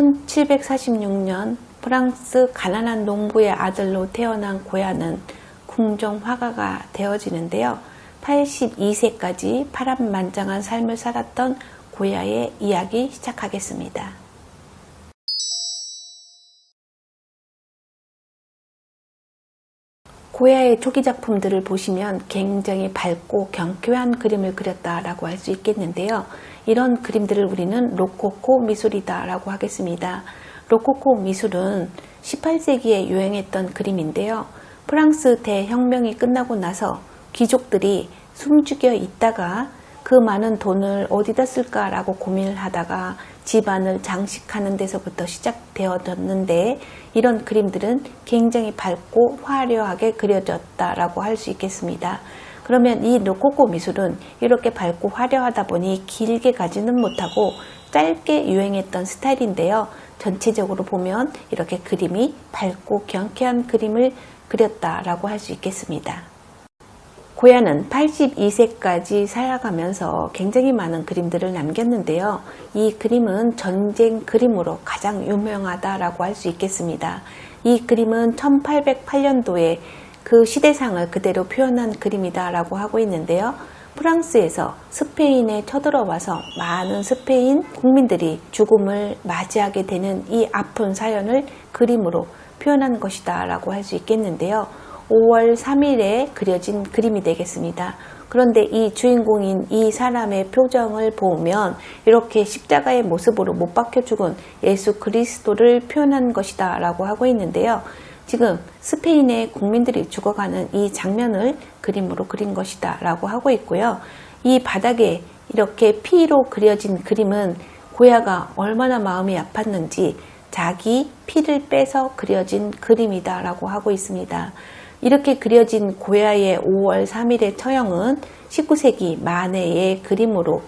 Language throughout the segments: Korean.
1746년 프랑스 가난한 농부의 아들로 태어난 고야는 궁정 화가가 되어지는데요. 82세까지 파란만장한 삶을 살았던 고야의 이야기 시작하겠습니다. 고야의 초기 작품들을 보시면 굉장히 밝고 경쾌한 그림을 그렸다라고 할 수 있겠는데요. 이런 그림들을 우리는 로코코 미술이다라고 하겠습니다. 로코코 미술은 18세기에 유행했던 그림인데요. 프랑스 대혁명이 끝나고 나서 귀족들이 숨죽여 있다가 그 많은 돈을 어디다 쓸까라고 고민을 하다가 집안을 장식하는 데서부터 시작되어졌는데, 이런 그림들은 굉장히 밝고 화려하게 그려졌다라고 할 수 있겠습니다. 그러면 이 로코코 미술은 이렇게 밝고 화려하다 보니 길게 가지는 못하고 짧게 유행했던 스타일인데요. 전체적으로 보면 이렇게 그림이 밝고 경쾌한 그림을 그렸다라고 할 수 있겠습니다. 고야는 82세까지 살아가면서 굉장히 많은 그림들을 남겼는데요. 이 그림은 전쟁 그림으로 가장 유명하다라고 할 수 있겠습니다. 이 그림은 1808년도에 그 시대상을 그대로 표현한 그림이다라고 하고 있는데요. 프랑스에서 스페인에 쳐들어와서 많은 스페인 국민들이 죽음을 맞이하게 되는 이 아픈 사연을 그림으로 표현한 것이다 라고 할 수 있겠는데요. 5월 3일에 그려진 그림이 되겠습니다. 그런데 이 주인공인 이 사람의 표정을 보면 이렇게 십자가의 모습으로 못 박혀 죽은 예수 그리스도를 표현한 것이다 라고 하고 있는데요. 지금 스페인의 국민들이 죽어가는 이 장면을 그림으로 그린 것이다 라고 하고 있고요. 이 바닥에 이렇게 피로 그려진 그림은 고야가 얼마나 마음이 아팠는지 자기 피를 빼서 그려진 그림이다 라고 하고 있습니다. 이렇게 그려진 고야의 5월 3일의 처형은 19세기 말의 그림으로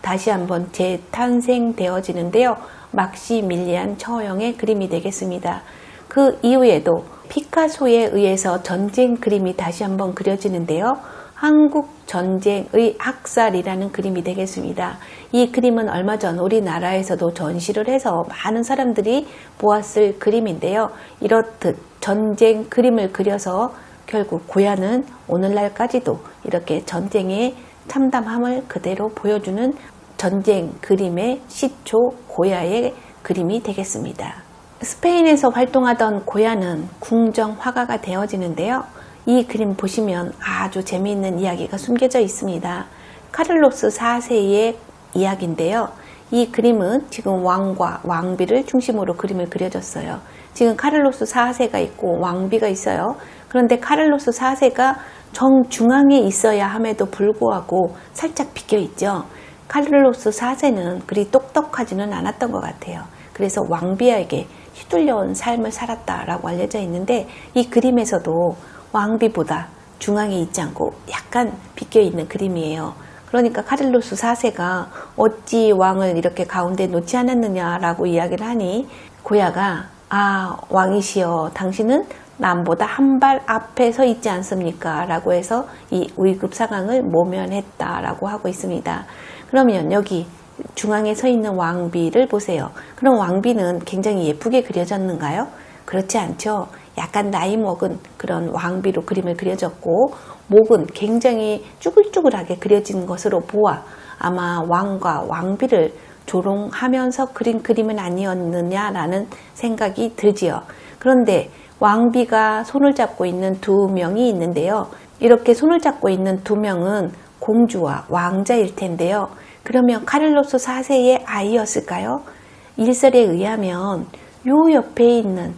다시 한번 재탄생되어지는데요. 막시밀리안 처형의 그림이 되겠습니다. 그 이후에도 피카소에 의해서 전쟁 그림이 다시 한번 그려지는데요. 한국 전쟁의 학살이라는 그림이 되겠습니다. 이 그림은 얼마 전 우리나라에서도 전시를 해서 많은 사람들이 보았을 그림인데요. 이렇듯 전쟁 그림을 그려서 결국 고야는 오늘날까지도 이렇게 전쟁의 참담함을 그대로 보여주는 전쟁 그림의 시초 고야의 그림이 되겠습니다. 스페인에서 활동하던 고야는 궁정 화가가 되어지는데요. 이 그림 보시면 아주 재미있는 이야기가 숨겨져 있습니다. 카를로스 4세의 이야기인데요. 이 그림은 지금 왕과 왕비를 중심으로 그림을 그려졌어요. 지금 카를로스 4세가 있고 왕비가 있어요. 그런데 카를로스 4세가 정중앙에 있어야 함에도 불구하고 살짝 비껴 있죠. 카를로스 4세는 그리 똑똑하지는 않았던 것 같아요. 그래서 왕비에게 휘둘려온 삶을 살았다라고 알려져 있는데, 이 그림에서도 왕비보다 중앙에 있지 않고 약간 비껴 있는 그림이에요. 그러니까 카를로스 4세가 어찌 왕을 이렇게 가운데 놓지 않았느냐라고 이야기를 하니, 고야가 왕이시여, 당신은 남보다 한 발 앞에 서 있지 않습니까? 라고 해서 이 위급 상황을 모면했다라고 하고 있습니다. 그러면 여기 중앙에 서 있는 왕비를 보세요. 그럼 왕비는 굉장히 예쁘게 그려졌는가요? 그렇지 않죠. 약간 나이 먹은 그런 왕비로 그림을 그려졌고, 목은 굉장히 쭈글쭈글하게 그려진 것으로 보아 아마 왕과 왕비를 조롱하면서 그린 그림은 아니었느냐라는 생각이 들지요. 그런데 왕비가 손을 잡고 있는 두 명이 있는데요. 이렇게 손을 잡고 있는 두 명은 공주와 왕자일 텐데요. 그러면 카를로스 4세의 아이였을까요? 일설에 의하면 요 옆에 있는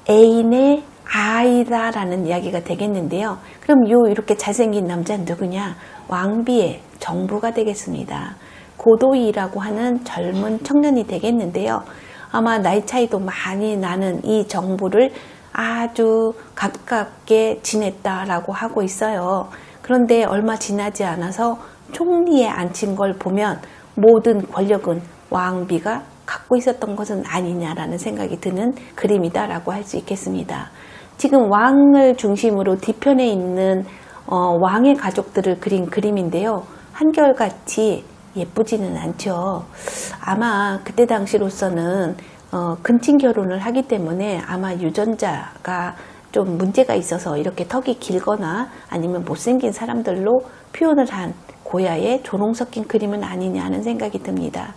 애인의 아이다라는 이야기가 되겠는데요. 그럼 이렇게 잘생긴 남자는 누구냐? 왕비의 정부가 되겠습니다. 고도이라고 하는 젊은 청년이 되겠는데요. 아마 나이 차이도 많이 나는 이 정부를 아주 가깝게 지냈다라고 하고 있어요. 그런데 얼마 지나지 않아서 총리에 앉힌 걸 보면 모든 권력은 왕비가 갖고 있었던 것은 아니냐라는 생각이 드는 그림이다라고 할 수 있겠습니다. 지금 왕을 중심으로 뒤편에 있는 왕의 가족들을 그린 그림인데요. 한결같이 예쁘지는 않죠. 아마 그때 당시로서는 근친 결혼을 하기 때문에 아마 유전자가 좀 문제가 있어서 이렇게 턱이 길거나 아니면 못생긴 사람들로 표현을 한 고야의 조롱 섞인 그림은 아니냐 하는 생각이 듭니다.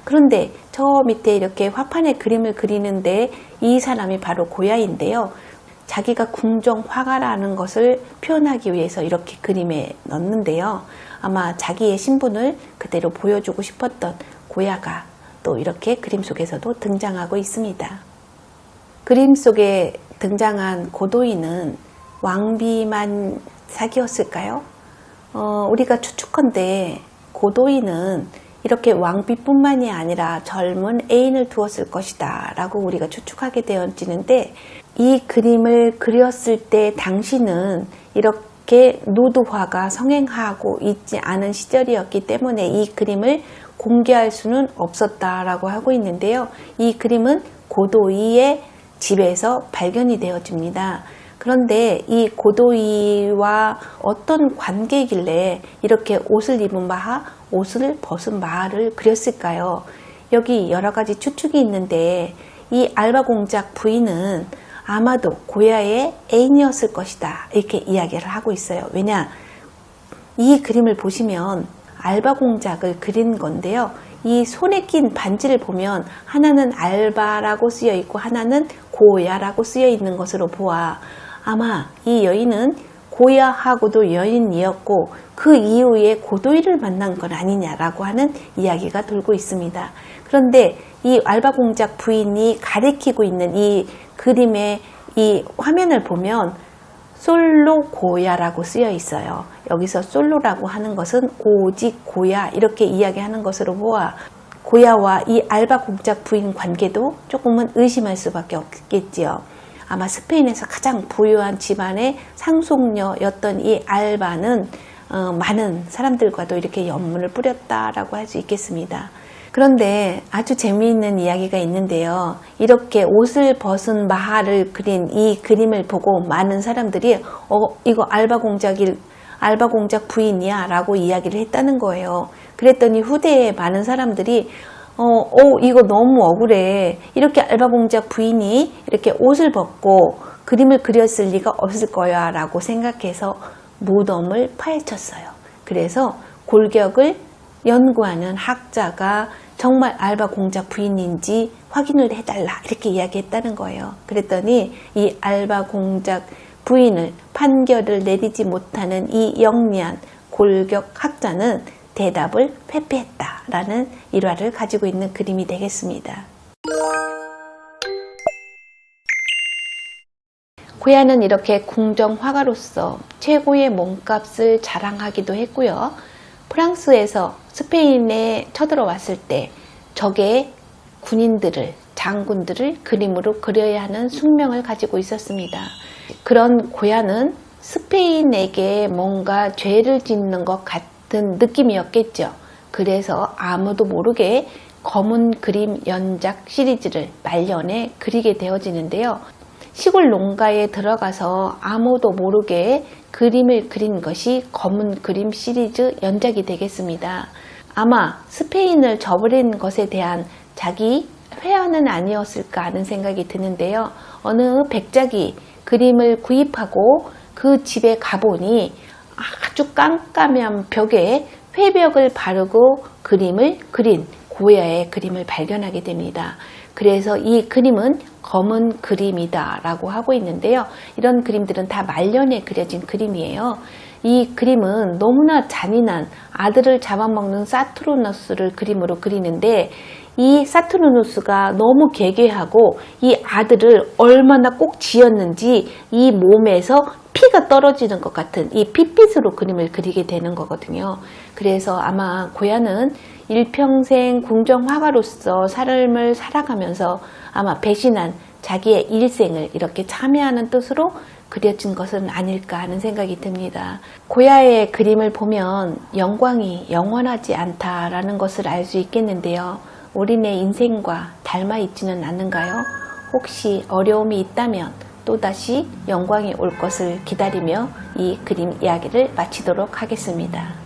그런데 저 밑에 이렇게 화판에 그림을 그리는데 이 사람이 바로 고야인데요. 자기가 궁정 화가라는 것을 표현하기 위해서 이렇게 그림에 넣는데요. 아마 자기의 신분을 그대로 보여주고 싶었던 고야가 또 이렇게 그림 속에서도 등장하고 있습니다. 그림 속에 등장한 고도인은 왕비만 사귀었을까요? 우리가 추측컨대 고도인은 이렇게 왕비뿐만이 아니라 젊은 애인을 두었을 것이다 라고 우리가 추측하게 되어지는데, 이 그림을 그렸을 때 당시는 이렇게 노두화가 성행하고 있지 않은 시절이었기 때문에 이 그림을 공개할 수는 없었다라고 하고 있는데요. 이 그림은 고도이의 집에서 발견이 되어집니다. 그런데 이 고도이와 어떤 관계이길래 이렇게 옷을 입은 마하, 옷을 벗은 마하를 그렸을까요? 여기 여러 가지 추측이 있는데, 이 알바 공작 부인은 아마도 고야의 애인이었을 것이다 이렇게 이야기를 하고 있어요. 왜냐, 이 그림을 보시면 알바 공작을 그린 건데요. 이 손에 낀 반지를 보면 하나는 알바라고 쓰여 있고 하나는 고야라고 쓰여 있는 것으로 보아 아마 이 여인은 고야하고도 여인이었고 그 이후에 고도이를 만난 건 아니냐라고 하는 이야기가 돌고 있습니다. 그런데 이 알바 공작 부인이 가리키고 있는 이 그림의 이 화면을 보면 솔로 고야라고 쓰여 있어요. 여기서 솔로라고 하는 것은 오직 고야 이렇게 이야기하는 것으로 보아 고야와 이 알바 공작 부인 관계도 조금은 의심할 수밖에 없겠지요. 아마 스페인에서 가장 부유한 집안의 상속녀였던 이 알바는 많은 사람들과도 이렇게 연문을 뿌렸다라고 할 수 있겠습니다. 그런데 아주 재미있는 이야기가 있는데요. 이렇게 옷을 벗은 마하를 그린 이 그림을 보고 많은 사람들이 이거 알바 공작 부인이야 라고 이야기를 했다는 거예요. 그랬더니 후대에 많은 사람들이 이거 너무 억울해. 이렇게 알바 공작 부인이 이렇게 옷을 벗고 그림을 그렸을 리가 없을 거야 라고 생각해서 무덤을 파헤쳤어요. 그래서 골격을 연구하는 학자가 정말 알바 공작 부인인지 확인을 해달라 이렇게 이야기했다는 거예요. 그랬더니 이 알바 공작 부인을 판결을 내리지 못하는 이 영리한 골격 학자는 대답을 회피했다라는 일화를 가지고 있는 그림이 되겠습니다. 고야는 이렇게 궁정 화가로서 최고의 몸값을 자랑하기도 했고요. 프랑스에서 스페인에 쳐들어왔을 때 적의 군인들을, 장군들을 그림으로 그려야 하는 숙명을 가지고 있었습니다. 그런 고야는 스페인에게 뭔가 죄를 짓는 것 같은 느낌이었겠죠. 그래서 아무도 모르게 검은 그림 연작 시리즈를 말년에 그리게 되어지는데요. 시골 농가에 들어가서 아무도 모르게 그림을 그린 것이 검은 그림 시리즈 연작이 되겠습니다. 아마 스페인을 저버린 것에 대한 자기 회한은 아니었을까 하는 생각이 드는데요. 어느 백작이 그림을 구입하고 그 집에 가보니 아주 깜깜한 벽에 회벽을 바르고 그림을 그린 고야의 그림을 발견하게 됩니다. 그래서 이 그림은 검은 그림이다 라고 하고 있는데요. 이런 그림들은 다 말년에 그려진 그림이에요. 이 그림은 너무나 잔인한 아들을 잡아먹는 사투르누스를 그림으로 그리는데, 이 사투르누스가 너무 개개하고 이 아들을 얼마나 꼭 지었는지 이 몸에서 피가 떨어지는 것 같은 이 핏빛으로 그림을 그리게 되는 거거든요. 그래서 아마 고야는 일평생 궁정 화가로서 삶을 살아가면서 아마 배신한 자기의 일생을 이렇게 참여하는 뜻으로 그려진 것은 아닐까 하는 생각이 듭니다. 고야의 그림을 보면 영광이 영원하지 않다라는 것을 알 수 있겠는데요. 우리네 인생과 닮아 있지는 않는가요? 혹시 어려움이 있다면 또다시 영광이 올 것을 기다리며 이 그림 이야기를 마치도록 하겠습니다.